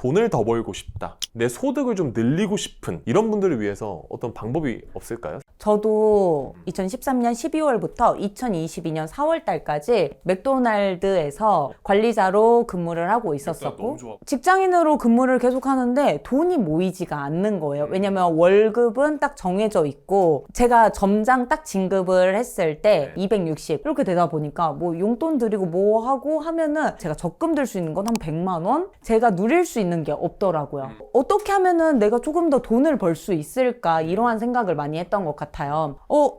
돈을 더 벌고 싶다, 내 소득을 좀 늘리고 싶은 이런 분들을 위해서 어떤 방법이 없을까요? 저도 2013년 12월부터 2022년 4월 달까지 맥도날드에서 관리자로 근무를 하고 있었었고, 직장인으로 근무를 계속 하는데 돈이 모이지가 않는 거예요. 왜냐면 월급은 딱 정해져 있고, 제가 점장 딱 진급을 했을 때 260 이렇게 되다 보니까 뭐 용돈 드리고 뭐 하고 하면은 제가 적금 들 수 있는 건 한 100만 원? 제가 누릴 수 있는 게 없더라고요. 어떻게 하면은 내가 조금 더 돈을 벌 수 있을까, 이러한 생각을 많이 했던 것 같아요.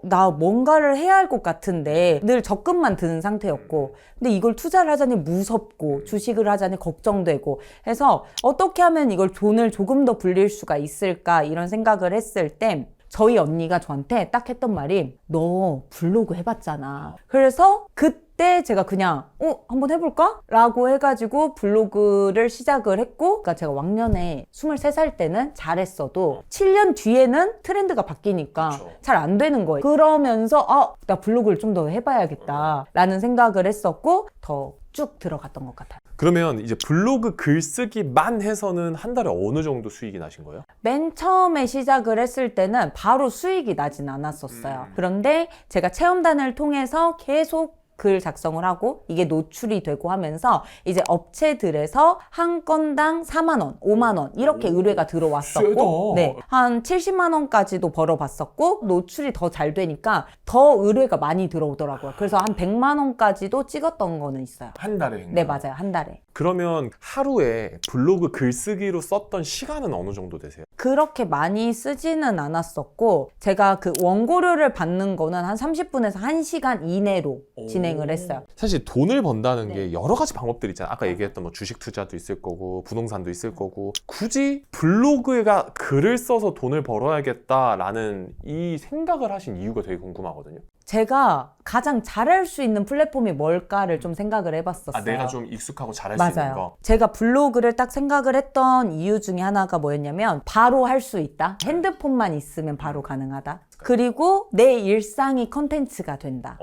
나 뭔가를 해야 할 것 같은데 늘 적금만 드는 상태였고, 근데 이걸 투자를 하자니 무섭고 주식을 하자니 걱정되고 해서 어떻게 하면 이걸 돈을 조금 더 불릴 수가 있을까, 이런 생각을 했을 때 저희 언니가 저한테 딱 했던 말이, 너 블로그 해봤잖아. 그래서 그때 제가 그냥 한번 해볼까? 라고 해가지고 블로그를 시작을 했고, 그러니까 제가 왕년에 23살 때는 잘했어도 7년 뒤에는 트렌드가 바뀌니까 잘 안 되는 거예요. 그러면서 나 블로그를 좀 더 해봐야겠다 라는 생각을 했었고, 더 쭉 들어갔던 것 같아요. 그러면 이제 블로그 글쓰기만 해서는 한 달에 어느 정도 수익이 나신 거예요? 맨 처음에 시작을 했을 때는 바로 수익이 나진 않았었어요. 그런데 제가 체험단을 통해서 계속 글 작성을 하고 이게 노출이 되고 하면서 이제 업체들에서 한 건당 4만 원, 5만 원 이렇게 의뢰가 들어왔었고, 네, 한 70만 원까지도 벌어봤었고, 노출이 더 잘 되니까 더 의뢰가 많이 들어오더라고요. 그래서 한 100만 원까지도 찍었던 거는 있어요. 한 달에? 네, 맞아요. 한 달에. 그러면 하루에 블로그 글쓰기로 썼던 시간은 어느 정도 되세요? 그렇게 많이 쓰지는 않았었고, 제가 그 원고료를 받는 거는 한 30분에서 1시간 이내로 진행을 했어요. 사실 돈을 번다는 게 여러 가지 방법들이 있잖아요. 아까 얘기했던 뭐 주식 투자도 있을 거고 부동산도 있을 거고, 굳이 블로그에가 글을 써서 돈을 벌어야겠다라는 이 생각을 하신 이유가 되게 궁금하거든요. 제가 가장 잘할 수 있는 플랫폼이 뭘까를 좀 생각을 해봤었어요. 내가 좀 익숙하고 잘할 수 있는 거. 제가 블로그를 딱 생각을 했던 이유 중에 하나가 뭐였냐면, 바로 할 수 있다. 핸드폰만 있으면 바로 가능하다. 그리고 내 일상이 컨텐츠가 된다.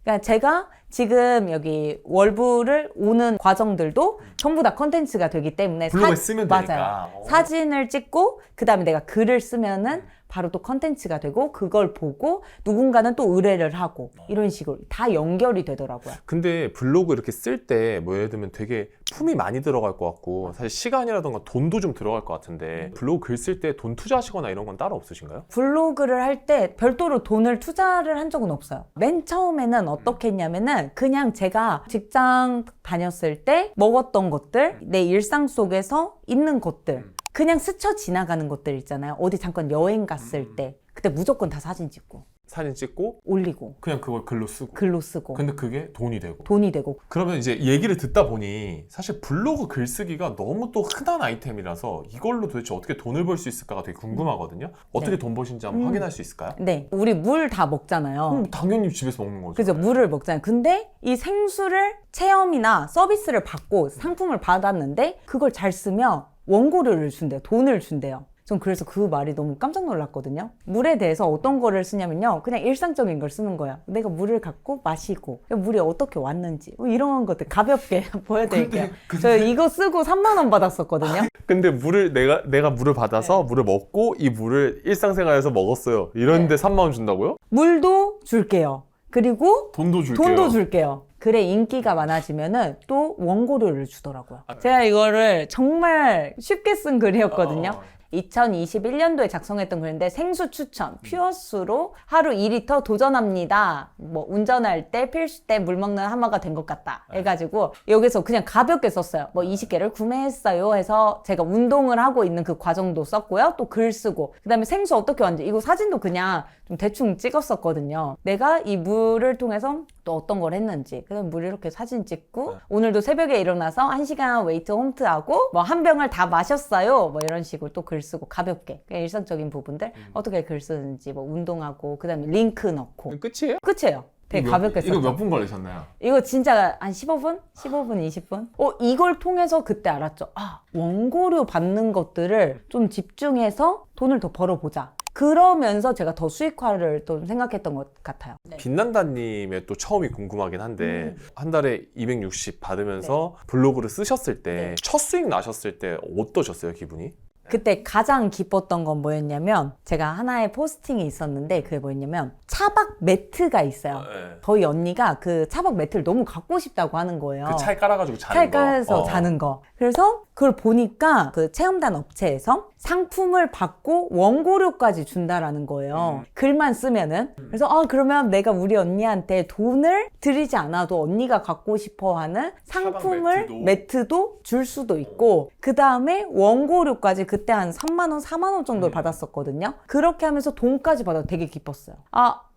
그러니까 제가 지금 여기 월부를 오는 과정들도 전부 다 컨텐츠가 되기 때문에 블로그에 쓰면 되니까. 맞아요. 사진을 찍고 그 다음에 내가 글을 쓰면은 바로 또 컨텐츠가 되고, 그걸 보고 누군가는 또 의뢰를 하고, 이런 식으로 다 연결이 되더라고요. 근데 블로그 이렇게 쓸 때 뭐 예를 들면 되게 품이 많이 들어갈 것 같고, 사실 시간이라던가 돈도 좀 들어갈 것 같은데, 블로그 글 쓸 때 돈 투자하시거나 이런 건 따로 없으신가요? 블로그를 할 때 별도로 돈을 투자를 한 적은 없어요. 맨 처음에는 어떻게 했냐면은 그냥 제가 직장 다녔을 때 먹었던 것들, 내 일상 속에서 있는 것들, 그냥 스쳐 지나가는 것들 있잖아요. 어디 잠깐 여행 갔을 때 그때 무조건 다 사진 찍고 올리고 그냥 그걸 글로 쓰고. 근데 그게 돈이 되고. 그러면 이제 얘기를 듣다 보니 사실 블로그 글쓰기가 너무 또 흔한 아이템이라서 이걸로 도대체 어떻게 돈을 벌 수 있을까가 되게 궁금하거든요. 어떻게 돈 버신지 한번 확인할 수 있을까요? 네, 우리 물 다 먹잖아요. 당연히 집에서 먹는 거죠. 그죠, 물을 먹잖아요. 근데 이 생수를 체험이나 서비스를 받고 상품을 받았는데 그걸 잘 쓰면 원고료를 준대요. 돈을 준대요. 전 그래서 그 말이 너무 깜짝 놀랐거든요. 물에 대해서 어떤 거를 쓰냐면요, 그냥 일상적인 걸 쓰는 거예요. 내가 물을 갖고 마시고 물이 어떻게 왔는지 뭐 이런 것들 가볍게 보여드릴게요. 저 이거 쓰고 3만 원 받았었거든요. 근데 물을 내가 물을 받아서 물을 먹고 이 물을 일상생활에서 먹었어요. 이런데 3만 원 준다고요? 물도 줄게요. 그리고 돈도 줄게요. 글에 인기가 많아지면은 또 원고료를 주더라고요. 제가 이거를 정말 쉽게 쓴 글이었거든요. 2021년도에 작성했던 글인데, 생수 추천, 퓨어수로 하루 2리터 도전합니다. 뭐 운전할 때 필수 때 물 먹는 하마가 된 것 같다 해가지고 여기서 그냥 가볍게 썼어요. 뭐 20개를 구매했어요 해서 제가 운동을 하고 있는 그 과정도 썼고요. 또 글 쓰고, 그 다음에 생수 어떻게 왔는지 이거 사진도 그냥 좀 대충 찍었었거든요. 내가 이 물을 통해서 또 어떤 걸 했는지, 그다음에 물 이렇게 사진 찍고, 오늘도 새벽에 일어나서 1시간 웨이트 홈트하고 뭐 한 병을 다 마셨어요, 뭐 이런 식으로 또 글 쓰고 가볍게 그냥 일상적인 부분들 어떻게 글 쓰는지, 뭐 운동하고, 그다음에 링크 넣고. 끝이에요. 되게 가볍게 썼죠. 이거 몇 분 걸리셨나요? 이거 진짜 한 15분? 20분? 이걸 통해서 그때 알았죠. 원고료 받는 것들을 좀 집중해서 돈을 더 벌어보자. 그러면서 제가 더 수익화를 또 생각했던 것 같아요. 네. 빛난다님의 또 처음이 궁금하긴 한데 한 달에 260 받으면서 블로그를 쓰셨을 때 첫 수익 나셨을 때 어떠셨어요, 기분이? 그때 가장 기뻤던 건 뭐였냐면 제가 하나의 포스팅이 있었는데 그게 뭐였냐면 차박 매트가 있어요. 저희 언니가 그 차박 매트를 너무 갖고 싶다고 하는 거예요. 그 차에 깔아가지고 자는 차에 깔아서 자는 거. 그래서 그걸 보니까 그 체험단 업체에서 상품을 받고 원고료까지 준다라는 거예요. 글만 쓰면은. 그래서 그러면 내가 우리 언니한테 돈을 들이지 않아도 언니가 갖고 싶어 하는 상품을 매트도 줄 수도 있고 그 다음에 원고료까지 그때 한 3만 원, 4만 원 정도를 받았었거든요. 그렇게 하면서 돈까지 받아서 되게 기뻤어요.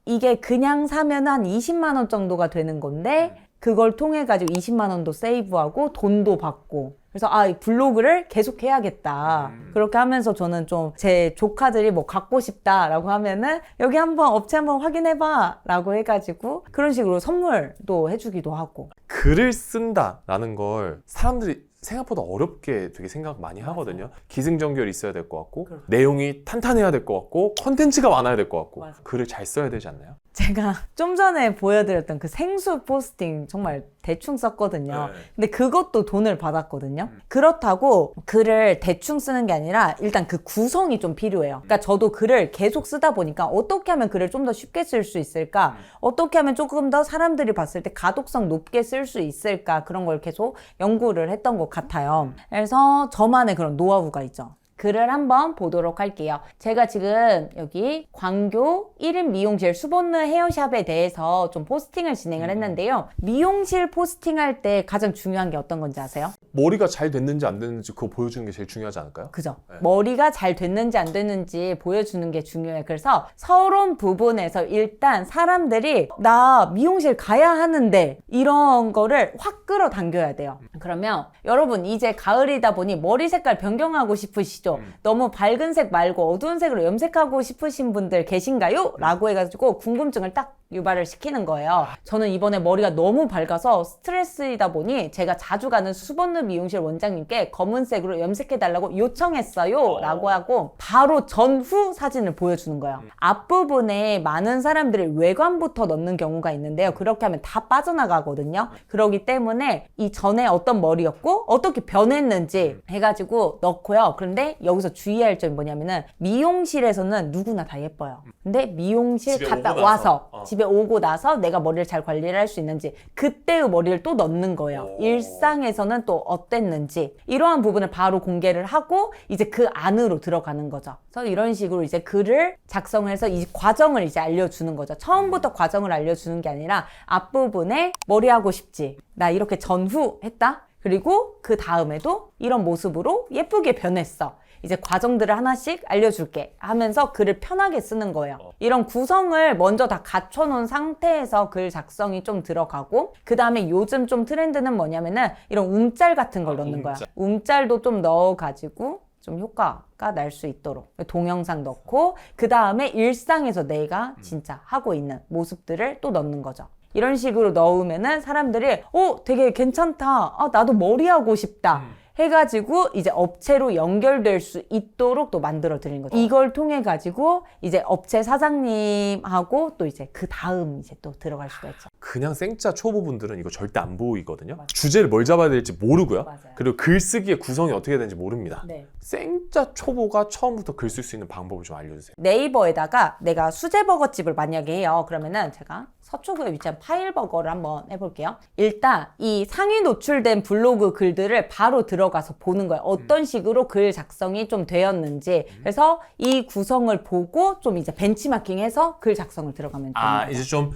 이게 그냥 사면 한 20만 원 정도가 되는 건데 그걸 통해 가지고 20만 원도 세이브하고 돈도 받고 그래서 이 블로그를 계속 해야겠다. 그렇게 하면서 저는 좀 제 조카들이 뭐 갖고 싶다라고 하면은 여기 한번 업체 한번 확인해봐 라고 해가지고 그런 식으로 선물도 해주기도 하고. 글을 쓴다라는 걸 사람들이 생각보다 어렵게 되게 생각 많이 하거든요. 기승전결이 있어야 될 것 같고 내용이 탄탄해야 될 것 같고 컨텐츠가 많아야 될 것 같고 글을 잘 써야 되지 않나요? 제가 좀 전에 보여드렸던 그 생수 포스팅 정말 대충 썼거든요. 근데 그것도 돈을 받았거든요. 그렇다고 글을 대충 쓰는 게 아니라 일단 그 구성이 좀 필요해요. 그러니까 저도 글을 계속 쓰다 보니까 어떻게 하면 글을 좀 더 쉽게 쓸 수 있을까? 어떻게 하면 조금 더 사람들이 봤을 때 가독성 높게 쓸 수 있을까? 그런 걸 계속 연구를 했던 것 같아요. 그래서 저만의 그런 노하우가 있죠. 글을 한번 보도록 할게요. 제가 지금 여기 광교 1인 미용실 수본느 헤어샵에 대해서 좀 포스팅을 진행을 했는데요. 미용실 포스팅할 때 가장 중요한 게 어떤 건지 아세요? 머리가 잘 됐는지 안 됐는지 그거 보여주는 게 제일 중요하지 않을까요? 그죠. 머리가 잘 됐는지 안 됐는지 보여주는 게 중요해요. 그래서 서론 부분에서 일단 사람들이 나 미용실 가야 하는데 이런 거를 확 끌어당겨야 돼요. 그러면 여러분 이제 가을이다 보니 머리 색깔 변경하고 싶으시죠? 너무 밝은 색 말고 어두운 색으로 염색하고 싶으신 분들 계신가요? 라고 해가지고 궁금증을 딱 유발을 시키는 거예요. 저는 이번에 머리가 너무 밝아서 스트레스이다 보니 제가 자주 가는 수본느 미용실 원장님께 검은색으로 염색해달라고 요청했어요 라고 하고 바로 전후 사진을 보여주는 거예요. 앞부분에 많은 사람들이 외관부터 넣는 경우가 있는데요. 그렇게 하면 다 빠져나가거든요. 그렇기 때문에 이 전에 어떤 머리였고 어떻게 변했는지 해가지고 넣고요. 그런데 여기서 주의할 점이 뭐냐면은 미용실에서는 누구나 다 예뻐요. 근데 미용실 갔다 와서 집에 오고 나서 내가 머리를 잘 관리를 할 수 있는지 그때의 머리를 또 넣는 거예요. 일상에서는 또 어땠는지 이러한 부분을 바로 공개를 하고 이제 그 안으로 들어가는 거죠. 그래서 이런 식으로 이제 글을 작성해서 이 과정을 이제 알려주는 거죠. 처음부터 과정을 알려주는 게 아니라 앞부분에 머리 하고 싶지? 나 이렇게 전후 했다? 그리고 그 다음에도 이런 모습으로 예쁘게 변했어. 이제 과정들을 하나씩 알려줄게 하면서 글을 편하게 쓰는 거예요. 이런 구성을 먼저 다 갖춰놓은 상태에서 글 작성이 좀 들어가고 그 다음에 요즘 좀 트렌드는 뭐냐면은 이런 움짤 같은 걸 넣는 거야. 움짤도 좀 넣어가지고 좀 효과가 날 수 있도록 동영상 넣고 그 다음에 일상에서 내가 진짜 하고 있는 모습들을 또 넣는 거죠. 이런 식으로 넣으면은 사람들이 되게 괜찮다. 나도 머리 하고 싶다. 해가지고 이제 업체로 연결될 수 있도록 또 만들어 드리는 거죠. 이걸 통해 가지고 이제 업체 사장님하고 또 이제 그 다음 이제 또 들어갈 수가 있죠. 그냥 생짜 초보분들은 이거 절대 안 보이거든요. 맞아요. 주제를 뭘 잡아야 될지 모르고요. 맞아요. 그리고 글쓰기의 구성이 어떻게 되는지 모릅니다. 네. 생짜 초보가 처음부터 글 쓸 수 있는 방법을 좀 알려주세요. 네이버에다가 내가 수제버거집을 만약에 해요. 그러면은 제가 서초구에 위치한 파일버거를 한번 해볼게요. 일단 이 상위 노출된 블로그 글들을 바로 들어가서 보는 거예요. 어떤 식으로 글 작성이 좀 되었는지. 그래서 이 구성을 보고 좀 이제 벤치마킹해서 글 작성을 들어가면 되는 거예요. 이제 좀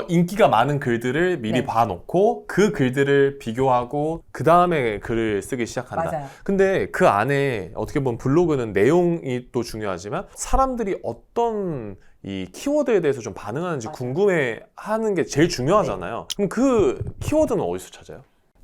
인기가 많은 글들을 미리 봐놓고 그 글들을 비교하고 그 다음에 글을 쓰기 시작한다. 맞아요. 근데 그 안에 어떻게 보면 블로그는 내용이 또 중요하지만 사람들이 어떤 이 키워드에 대해서 좀 반응하는지 궁금해하는 게 제일 중요하잖아요. 그럼 그 키워드는 어디서 찾아요?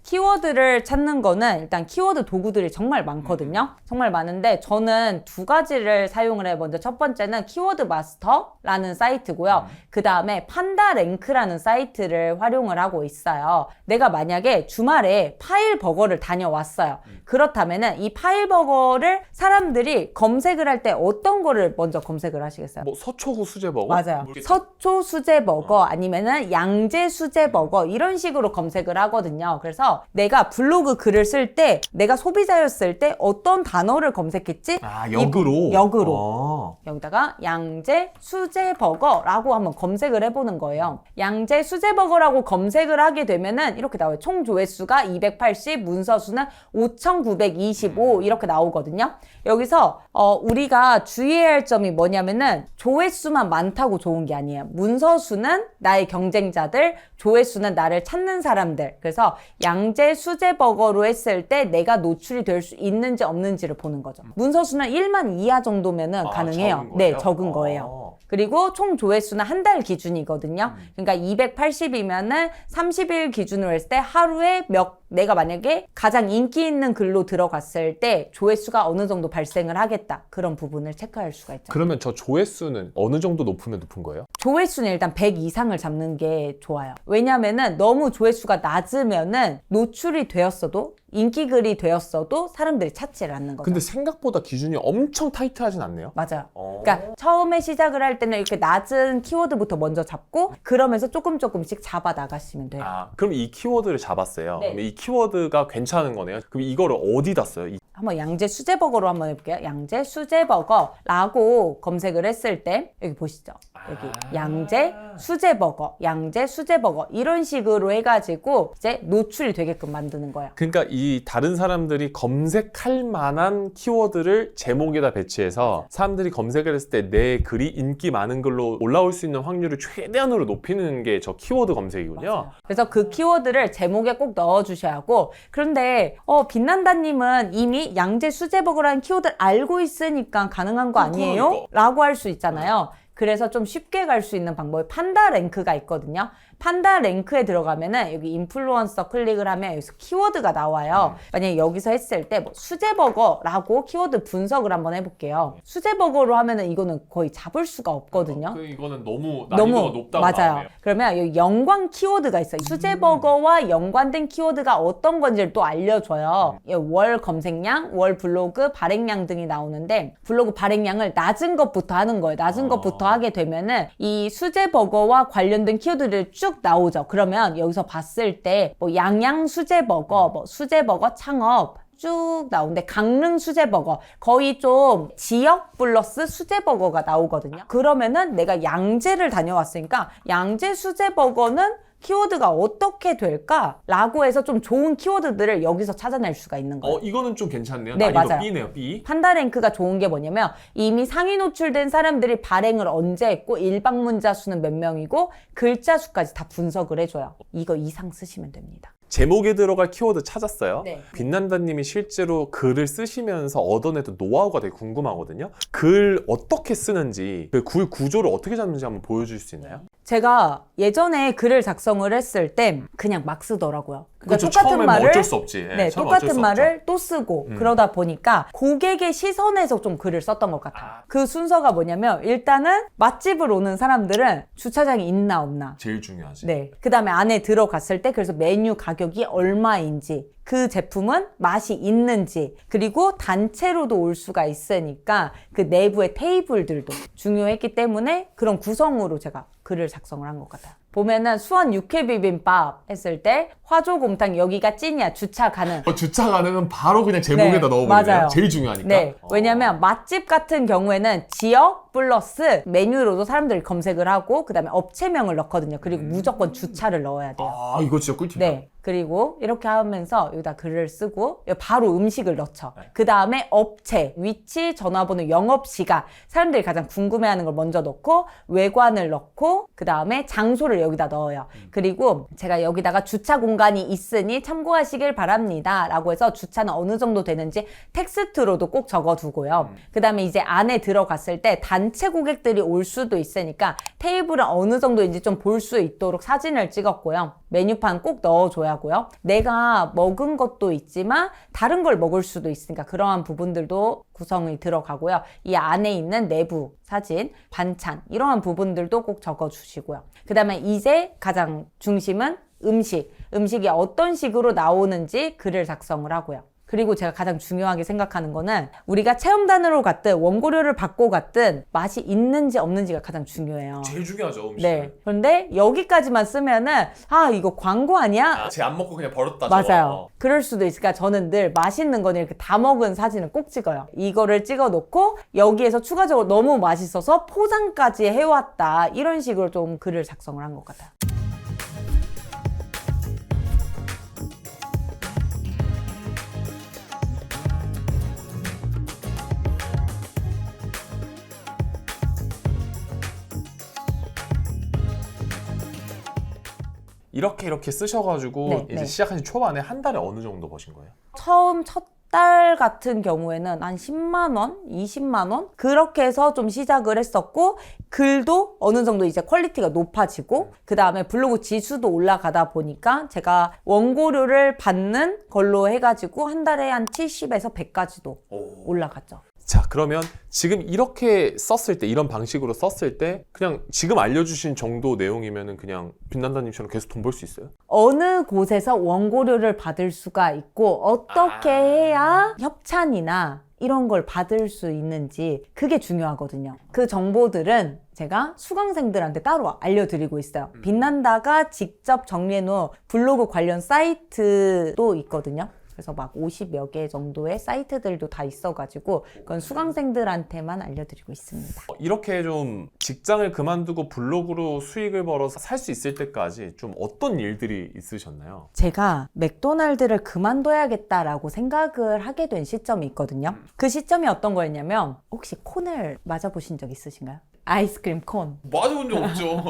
키워드를 찾는 거는 일단 키워드 도구들이 정말 많거든요. 정말 많은데 저는 두 가지를 사용을 해요. 먼저 첫 번째는 키워드 마스터라는 사이트고요. 그 다음에 판다랭크라는 사이트를 활용을 하고 있어요. 내가 만약에 주말에 파일버거를 다녀왔어요. 그렇다면은 이 파일버거를 사람들이 검색을 할 때 어떤 거를 먼저 검색을 하시겠어요? 뭐 서초구 수제버거? 맞아요. 서초 수제버거 아니면은 양재 수제버거 이런 식으로 검색을 하거든요. 그래서 내가 블로그 글을 쓸 때 내가 소비자였을 때 어떤 단어를 검색했지? 아, 역으로? 역으로. 여기다가 양재 수제버거라고 한번 검색을 해보는 거예요. 양재 수제버거라고 검색을 하게 되면은 이렇게 나와요. 총 조회수가 280, 문서수는 5,925 이렇게 나오거든요. 여기서 우리가 주의해야 할 점이 뭐냐면은 조회수만 많다고 좋은 게 아니에요. 문서수는 나의 경쟁자들, 조회수는 나를 찾는 사람들. 그래서 양재 수제버거로 했을 때 내가 노출이 될 수 있는지 없는지를 보는 거죠. 문서수는 1만 이하 정도면은 가능해요. 네, 적은 거예요. 그리고 총 조회수는 한 달 기준이거든요. 그러니까 280이면은 30일 기준으로 했을 때 하루에 내가 만약에 가장 인기 있는 글로 들어갔을 때 조회수가 어느 정도 발생을 하겠다. 그런 부분을 체크할 수가 있죠. 그러면 저 조회수는 어느 정도 높으면 높은 거예요? 조회수는 일단 100 이상을 잡는 게 좋아요. 왜냐면은 너무 조회수가 낮으면은 노출이 되었어도 인기 글이 되었어도 사람들이 찾지를 않는 거죠. 근데 생각보다 기준이 엄청 타이트하진 않네요? 맞아요. 그러니까 처음에 시작을 할 때는 이렇게 낮은 키워드부터 먼저 잡고 그러면서 조금씩 잡아 나가시면 돼요. 그럼 이 키워드를 잡았어요. 네. 그럼 이 키워드가 괜찮은 거네요. 그럼 이거를 어디다 써요? 한번 양재 수제버거로 한번 해볼게요. 양재 수제버거라고 검색을 했을 때 여기 보시죠. 여기 양재 수제버거, 양재 수제버거 이런 식으로 해가지고 이제 노출이 되게끔 만드는 거예요. 그러니까 이 다른 사람들이 검색할 만한 키워드를 제목에다 배치해서 사람들이 검색을 했을 때 내 글이 인기 많은 글로 올라올 수 있는 확률을 최대한으로 높이는 게 저 키워드 검색이군요. 맞아요. 그래서 그 키워드를 제목에 꼭 넣어주셔야 하고, 그런데 빛난다님은 이미 양재 수제버거라는 키워드를 알고 있으니까 가능한 거 아니에요? 그러니까. 라고 할 수 있잖아요. 그래서 좀 쉽게 갈 수 있는 방법이 판다랭크가 있거든요. 판다랭크에 들어가면은 여기 인플루언서 클릭을 하면 여기서 키워드가 나와요. 만약에 여기서 했을 때 뭐 수제버거라고 키워드 분석을 한번 해볼게요. 수제버거로 하면은 이거는 거의 잡을 수가 없거든요. 이거는 너무 난이도가 높다고 맞아요. 나오네요. 그러면 여기 연관 키워드가 있어요. 수제버거와 연관된 키워드가 어떤 건지를 또 알려줘요. 월 검색량, 월 블로그 발행량 등이 나오는데 블로그 발행량을 낮은 것부터 하는 거예요. 낮은 것부터 하게 되면은 이 수제버거와 관련된 키워드를 쭉 나오죠. 그러면 여기서 봤을 때 뭐 양양 수제버거, 뭐 수제버거 창업 쭉 나오는데 강릉 수제버거 거의 좀 지역 플러스 수제버거가 나오거든요. 그러면은 내가 양재를 다녀왔으니까 양재 수제버거는 키워드가 어떻게 될까? 라고 해서 좀 좋은 키워드들을 여기서 찾아낼 수가 있는 거예요. 이거는 좀 괜찮네요. 네, 난이도 맞아요. B네요, B. 판다랭크가 좋은 게 뭐냐면 이미 상위 노출된 사람들이 발행을 언제 했고 일방문자 수는 몇 명이고 글자 수까지 다 분석을 해줘요. 이거 이상 쓰시면 됩니다. 제목에 들어갈 키워드 찾았어요. 네. 빛난다님이 실제로 글을 쓰시면서 얻어내던 노하우가 되게 궁금하거든요. 글 어떻게 쓰는지, 그 글 구조를 어떻게 잡는지 한번 보여줄 수 있나요? 제가 예전에 글을 작성을 했을 때 그냥 막 쓰더라고요. 그러니까 똑같은 말을 어쩔 수 없지. 네, 똑같은 말을 또 쓰고 그러다 보니까 고객의 시선에서 좀 글을 썼던 것 같아요. 그 순서가 뭐냐면 일단은 맛집을 오는 사람들은 주차장이 있나 없나. 제일 중요하지. 네. 그 다음에 안에 들어갔을 때 그래서 메뉴 가격이 얼마인지 그 제품은 맛이 있는지 그리고 단체로도 올 수가 있으니까 그 내부의 테이블들도 중요했기 때문에 그런 구성으로 제가 글을 작성을 한 것 같아요. 보면은 수원 육회비빔밥 했을 때 화조곰탕 여기가 찐이야 주차 가능. 주차 가능은 바로 그냥 제목에다 네, 넣어버리네요. 맞아요. 제일 중요하니까. 네. 왜냐면 맛집 같은 경우에는 지역 플러스 메뉴로도 사람들이 검색을 하고 그 다음에 업체명을 넣거든요. 그리고 무조건 주차를 넣어야 돼요. 이거 진짜 꿀팁이다. 네. 그리고 이렇게 하면서 여기다 글을 쓰고 바로 음식을 넣죠. 그 다음에 업체, 위치, 전화번호, 영업시간 사람들이 가장 궁금해하는 걸 먼저 넣고 외관을 넣고 그 다음에 장소를 여기다 넣어요. 그리고 제가 여기다가 주차 공간이 있으니 참고하시길 바랍니다 라고 해서 주차는 어느 정도 되는지 텍스트로도 꼭 적어두고요. 그 다음에 이제 안에 들어갔을 때 단체 고객들이 올 수도 있으니까 테이블을 어느 정도인지 좀 볼 수 있도록 사진을 찍었고요. 메뉴판 꼭 넣어줘야 하고요. 내가 먹은 것도 있지만 다른 걸 먹을 수도 있으니까 그러한 부분들도 구성이 들어가고요. 이 안에 있는 내부 사진, 반찬 이러한 부분들도 꼭 적어주시고요. 그 다음에 이제 가장 중심은 음식이 어떤 식으로 나오는지 글을 작성을 하고요. 그리고 제가 가장 중요하게 생각하는 거는 우리가 체험단으로 갔든 원고료를 받고 갔든 맛이 있는지 없는지가 가장 중요해요. 제일 중요하죠, 음식은. 네. 그런데 여기까지만 쓰면은 이거 광고 아니야? 쟤 안 먹고 그냥 버렸다. 맞아요. 그럴 수도 있으니까 저는 늘 맛있는 거는 이렇게 다 먹은 사진을 꼭 찍어요. 이거를 찍어 놓고 여기에서 추가적으로 너무 맛있어서 포장까지 해왔다. 이런 식으로 좀 글을 작성을 한 것 같아요. 이렇게 쓰셔가지고 이제 시작하신 초반에 한 달에 어느 정도 버신 거예요? 처음 첫 달 같은 경우에는 한 10만 원, 20만 원 그렇게 해서 좀 시작을 했었고 글도 어느 정도 이제 퀄리티가 높아지고 그 다음에 블로그 지수도 올라가다 보니까 제가 원고료를 받는 걸로 해가지고 한 달에 한 70에서 100까지도 올라갔죠. 자, 그러면 지금 이렇게 썼을 때, 이런 방식으로 썼을 때 그냥 지금 알려주신 정도 내용이면은 그냥 빛난다님처럼 계속 돈 벌 수 있어요? 어느 곳에서 원고료를 받을 수가 있고 어떻게 해야 협찬이나 이런 걸 받을 수 있는지 그게 중요하거든요. 그 정보들은 제가 수강생들한테 따로 알려드리고 있어요. 빛난다가 직접 정리해놓은 블로그 관련 사이트도 있거든요. 그래서 막 50여 개 정도의 사이트들도 다 있어가지고 그건 수강생들한테만 알려드리고 있습니다. 이렇게 좀 직장을 그만두고 블로그로 수익을 벌어서 살 수 있을 때까지 좀 어떤 일들이 있으셨나요? 제가 맥도날드를 그만둬야겠다라고 생각을 하게 된 시점이 있거든요. 그 시점이 어떤 거였냐면 혹시 콘을 맞아보신 적 있으신가요? 아이스크림 콘. 맞아본 적 없죠.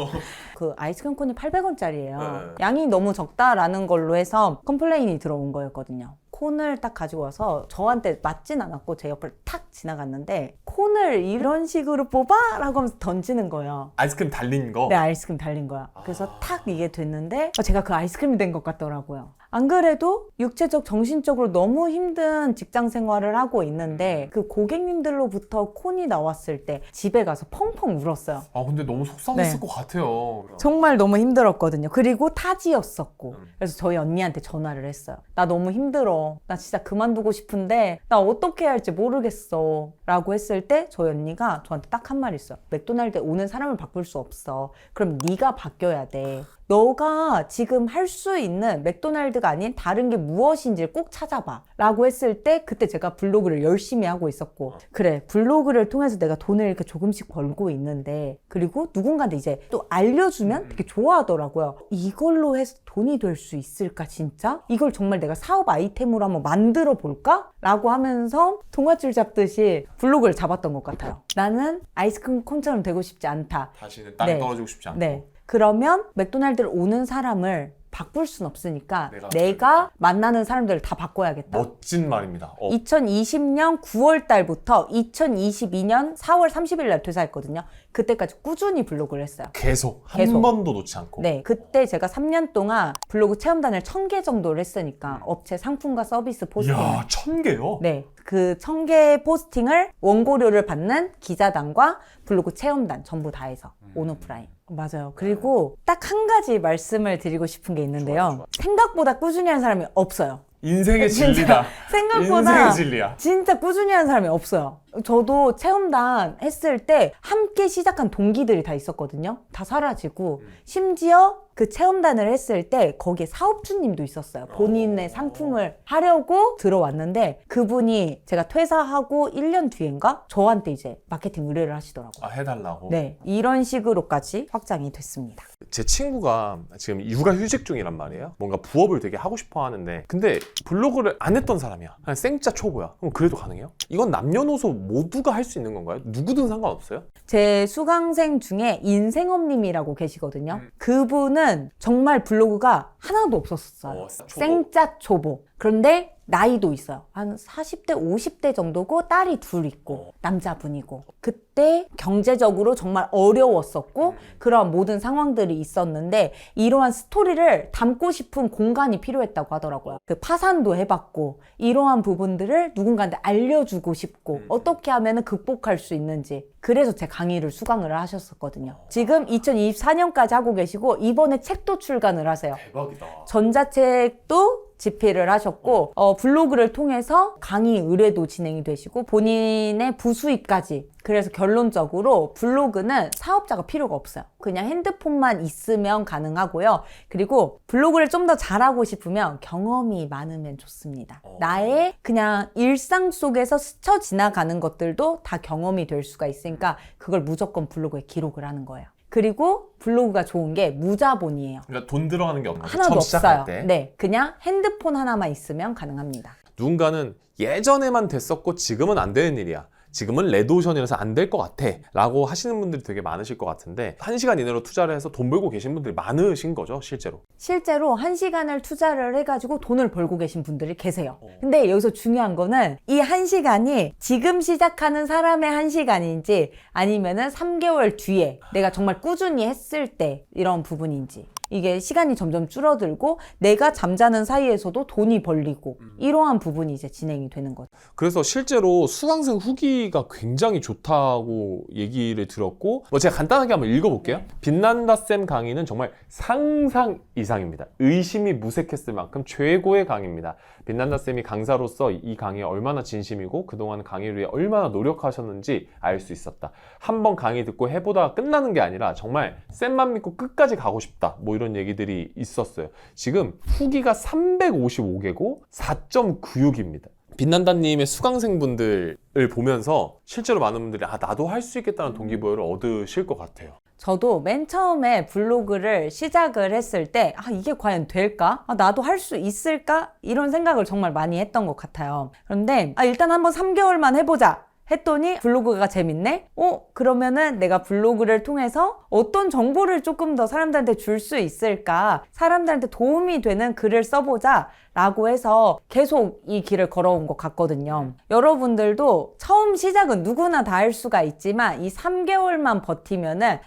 그 아이스크림 콘이 800원짜리예요. 네. 양이 너무 적다라는 걸로 해서 컴플레인이 들어온 거였거든요. 콘을 딱 가지고 와서 저한테 맞진 않았고 제 옆을 탁 지나갔는데 콘을 이런 식으로 뽑아? 라고 하면서 던지는 거예요. 아이스크림 달린 거? 네, 아이스크림 달린 거야. 그래서 탁 이게 됐는데 제가 그 아이스크림이 된 것 같더라고요. 안 그래도 육체적, 정신적으로 너무 힘든 직장 생활을 하고 있는데 그 고객님들로부터 콘이 나왔을 때 집에 가서 펑펑 울었어요. 근데 너무 속상했을 것 같아요. 정말 너무 힘들었거든요. 그리고 타지였었고. 그래서 저희 언니한테 전화를 했어요. 나 너무 힘들어. 나 진짜 그만두고 싶은데 나 어떻게 해야 할지 모르겠어. 라고 했을 때 저희 언니가 저한테 딱 한 말 있어요. 맥도날드에 오는 사람을 바꿀 수 없어. 그럼 네가 바뀌어야 돼. 너가 지금 할 수 있는 맥도날드가 아닌 다른 게 무엇인지를 꼭 찾아봐 라고 했을 때 그때 제가 블로그를 열심히 하고 있었고 그래 블로그를 통해서 내가 돈을 이렇게 조금씩 벌고 있는데 그리고 누군가한테 이제 또 알려주면 되게 좋아하더라고요. 이걸로 해서 돈이 될 수 있을까 진짜? 이걸 정말 내가 사업 아이템으로 한번 만들어 볼까? 라고 하면서 동아줄 잡듯이 블로그를 잡았던 것 같아요. 나는 아이스크림 콘처럼 되고 싶지 않다. 다시는 땅에 떨어지고 싶지 않고. 네. 그러면 맥도날드를 오는 사람을 바꿀 순 없으니까 내가 만나는 사람들을 다 바꿔야겠다. 멋진 말입니다. 2020년 9월 달부터 2022년 4월 30일 날 퇴사했거든요. 그때까지 꾸준히 블로그를 했어요. 계속. 한 번도 놓지 않고. 네. 그때 제가 3년 동안 블로그 체험단을 1000개 정도를 했으니까 업체 상품과 서비스 포스팅. 이야, 1000개요? 네. 그 1000개의 포스팅을 원고료를 받는 기자단과 블로그 체험단 전부 다 해서 온오프라인. 맞아요. 그리고 딱 한 가지 말씀을 드리고 싶은 게 있는데요. 좋아. 생각보다 꾸준히 하는 사람이 없어요. 인생의 진리다. 생각보다 인생의 진리야. 진짜 꾸준히 하는 사람이 없어요. 저도 체험단 했을 때 함께 시작한 동기들이 다 있었거든요. 다 사라지고 심지어 그 체험단을 했을 때 거기에 사업주님도 있었어요. 본인의 상품을 하려고 들어왔는데 그분이 제가 퇴사하고 1년 뒤인가 저한테 이제 마케팅 의뢰를 하시더라고요. 해달라고? 네. 이런 식으로까지 확장이 됐습니다. 제 친구가 지금 육아휴직 중이란 말이에요. 뭔가 부업을 되게 하고 싶어 하는데 근데 블로그를 안 했던 사람이야. 그냥 생짜 초보야. 그럼 그래도 가능해요? 이건 남녀노소 모두가 할 수 있는 건가요? 누구든 상관없어요? 제 수강생 중에 인생업님이라고 계시거든요. 그분은 정말 블로그가 하나도 없었어요. 생짜 초보. 그런데 나이도 있어요. 한 40대, 50대 정도고 딸이 둘 있고 남자분이고 그때 경제적으로 정말 어려웠었고 그런 모든 상황들이 있었는데 이러한 스토리를 담고 싶은 공간이 필요했다고 하더라고요. 그 파산도 해봤고 이러한 부분들을 누군가한테 알려주고 싶고 어떻게 하면 극복할 수 있는지 그래서 제 강의를 수강을 하셨었거든요. 지금 2024년까지 하고 계시고 이번에 책도 출간을 하세요. 대박이다. 전자책도 집필을 하셨고 블로그를 통해서 강의 의뢰도 진행이 되시고 본인의 부수입까지. 그래서 결론적으로 블로그는 사업자가 필요가 없어요. 그냥 핸드폰만 있으면 가능하고요. 그리고 블로그를 좀 더 잘하고 싶으면 경험이 많으면 좋습니다. 나의 그냥 일상 속에서 스쳐 지나가는 것들도 다 경험이 될 수가 있으니까 그걸 무조건 블로그에 기록을 하는 거예요. 그리고 블로그가 좋은 게 무자본이에요. 그러니까 돈 들어가는 게 없는 거죠. 하나도 처음 시작할 없어요. 때. 네, 그냥 핸드폰 하나만 있으면 가능합니다. 누군가는 예전에만 됐었고 지금은 안 되는 일이야. 지금은 레드오션이라서 안 될 것 같아 라고 하시는 분들이 되게 많으실 것 같은데 1시간 이내로 투자를 해서 돈 벌고 계신 분들이 많으신 거죠, 실제로? 실제로 1시간을 투자를 해가지고 돈을 벌고 계신 분들이 계세요. 근데 여기서 중요한 거는 이 1시간이 지금 시작하는 사람의 1시간인지 아니면은 3개월 뒤에 내가 정말 꾸준히 했을 때 이런 부분인지 이게 시간이 점점 줄어들고 내가 잠자는 사이에서도 돈이 벌리고 이러한 부분이 이제 진행이 되는 거죠. 그래서 실제로 수강생 후기가 굉장히 좋다고 얘기를 들었고 제가 간단하게 한번 읽어볼게요. 빛난다쌤 강의는 정말 상상 이상입니다. 의심이 무색했을 만큼 최고의 강의입니다. 빛난다쌤이 강사로서 이 강의에 얼마나 진심이고 그동안 강의를 위해 얼마나 노력하셨는지 알 수 있었다. 한 번 강의 듣고 해보다가 끝나는 게 아니라 정말 쌤만 믿고 끝까지 가고 싶다. 뭐 이런 얘기들이 있었어요. 지금 후기가 355개고 4.96입니다. 빛난다님의 수강생분들을 보면서 실제로 많은 분들이 나도 할 수 있겠다는 동기부여를 얻으실 것 같아요. 저도 맨 처음에 블로그를 시작을 했을 때 이게 과연 될까? 나도 할 수 있을까? 이런 생각을 정말 많이 했던 것 같아요. 그런데 일단 한번 3개월만 해보자 했더니 블로그가 재밌네? 그러면은 내가 블로그를 통해서 어떤 정보를 조금 더 사람들한테 줄 수 있을까? 사람들한테 도움이 되는 글을 써보자 라고 해서 계속 이 길을 걸어온 것 같거든요. 여러분들도 처음 시작은 누구나 다 할 수가 있지만 이 3개월만 버티면은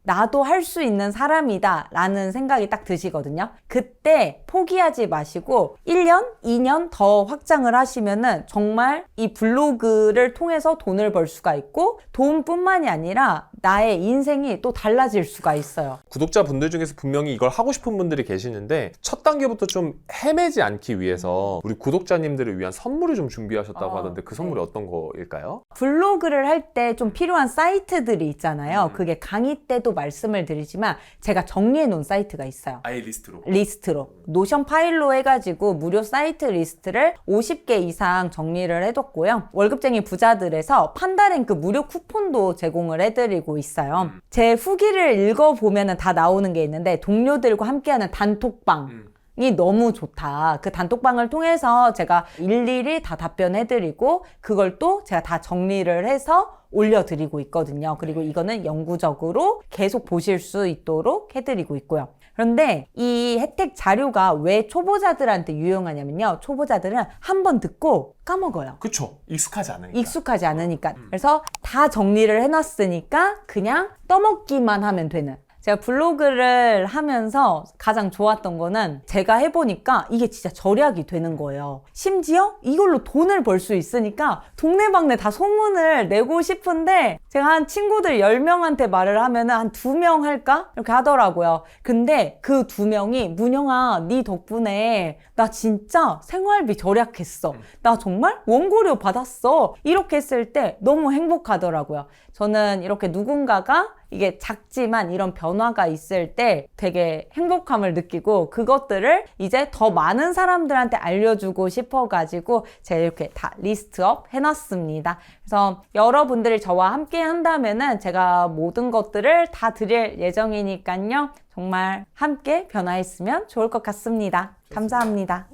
나도 할 수 있는 사람이다 라는 생각이 딱 드시거든요. 그때 포기하지 마시고 1년, 2년 더 확장을 하시면은 정말 이 블로그를 통해서 돈을 벌 수가 있고 돈뿐만이 아니라 나의 인생이 또 달라질 수가 있어요. 구독자분들 중에서 분명히 이걸 하고 싶은 분들이 계시는데 첫 단계부터 좀 헤매지 않기 위해서 우리 구독자님들을 위한 선물을 좀 준비하셨다고 하던데 그 선물이 어떤 거일까요? 블로그를 할 때 좀 필요한 사이트들이 있잖아요. 그게 강의 때도 말씀을 드리지만 제가 정리해 놓은 사이트가 있어요. 아예 리스트로? 리스트로. 노션 파일로 해가지고 무료 사이트 리스트를 50개 이상 정리를 해뒀고요. 월급쟁이 부자들에서 판다랭크 무료 쿠폰도 제공을 해드리고 있어요. 제 후기를 읽어보면 다 나오는 게 있는데 동료들과 함께하는 단톡방 이 너무 좋다. 그 단톡방을 통해서 제가 일일이 다 답변해드리고 그걸 또 제가 다 정리를 해서 올려드리고 있거든요. 그리고 이거는 영구적으로 계속 보실 수 있도록 해드리고 있고요. 그런데 이 혜택 자료가 왜 초보자들한테 유용하냐면요. 초보자들은 한 번 듣고 까먹어요. 그쵸. 익숙하지 않으니까. 그래서 다 정리를 해놨으니까 그냥 떠먹기만 하면 되는. 제가 블로그를 하면서 가장 좋았던 거는 제가 해보니까 이게 진짜 절약이 되는 거예요. 심지어 이걸로 돈을 벌 수 있으니까 동네방네 다 소문을 내고 싶은데 제가 한 친구들 10명한테 말을 하면 한 2명 할까? 이렇게 하더라고요. 근데 그 2명이 문영아 네 덕분에 나 진짜 생활비 절약했어. 나 정말 원고료 받았어. 이렇게 했을 때 너무 행복하더라고요. 저는 이렇게 누군가가 이게 작지만 이런 변화가 있을 때 되게 행복함을 느끼고 그것들을 이제 더 많은 사람들한테 알려주고 싶어가지고 제가 이렇게 다 리스트업 해놨습니다. 그래서 여러분들이 저와 함께 한다면은 제가 모든 것들을 다 드릴 예정이니까요. 정말 함께 변화했으면 좋을 것 같습니다. 감사합니다.